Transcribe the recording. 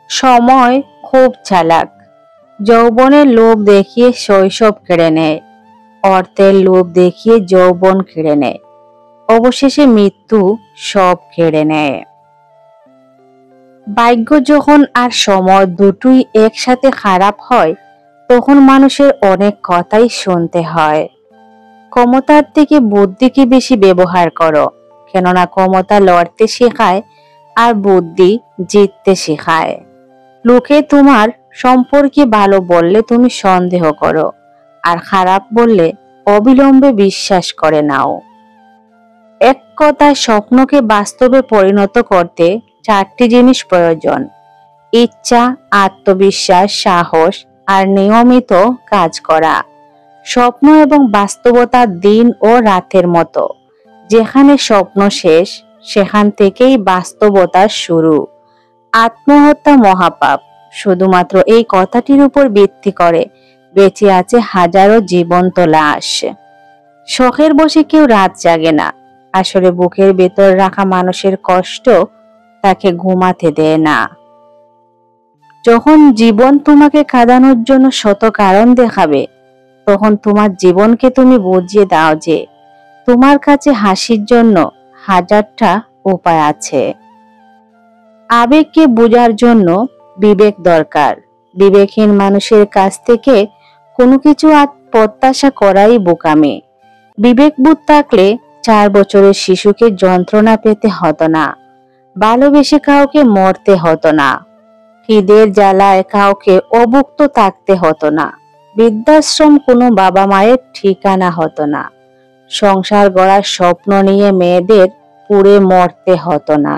সময় খুব চালাক। যৌবনের লোভ দেখিয়ে শৈশব কেড়ে নেয়, অর্থের লোভ দেখিয়ে যৌবন কেড়ে নেয়, অবশেষে মৃত্যু সব কেড়ে নেয়। ভাগ্য যখন আর সময় দুটোই একসাথে খারাপ হয়, তখন মানুষের অনেক কথাই শুনতে হয়। ক্ষমতার থেকে বুদ্ধিকে বেশি ব্যবহার করো, কেননা ক্ষমতা লড়তে শেখায় আর বুদ্ধি জিততে শেখায়। লোকে তোমার সম্পর্কে ভালো বললে তুমি সন্দেহ করো, আর খারাপ বললে অবিলম্বে বিশ্বাস করে নাও। এক কথায়, স্বপ্নকে বাস্তবে পরিণত করতে 4টি জিনিস প্রয়োজন: ইচ্ছা, আত্মবিশ্বাস, সাহস আর নিয়মিত কাজ করা। স্বপ্ন এবং বাস্তবতা দিন ও রাতের মতো, যেখানে স্বপ্ন শেষ সেখান থেকেই বাস্তবতা শুরু। আত্মহত্যা মহাপাপ, শুধুমাত্র এই কথাটির উপর ভিত্তি করে বেঁচে আছে হাজারো জীবন্ত লাশ। শখের বসে কেউ রাত জাগে না, আসলে বুকের ভেতর রাখা মানুষের কষ্ট তাকে ঘুমাতে দেয় না। যখন জীবন তোমাকে কাঁদানোর জন্য শত কারণ দেখাবে, তখন তোমার জীবনকে তুমি বুঝিয়ে দাও যে তোমার কাছে হাসির জন্য হাজারটা উপায় আছে। আবেগকে বোঝার জন্য বিবেক দরকার। বিবেকহীন মানুষের কাছ থেকে কোনো কিছু প্রত্যাশা করাই বোকামি। বিবেকবোধ থাকলে 4 বছরের শিশুকে যন্ত্রণা পেতে হতো না, ভালোবেসে কাউকে মরতে হতো না, খিদের জ্বালায় কাউকে অভুক্ত থাকতে হতো না, বৃদ্ধাশ্রম কোনো বাবা মায়ের ঠিকানা হতো না, সংসার গড়ার স্বপ্ন নিয়ে মেয়েদের পুড়ে মরতে হতো না।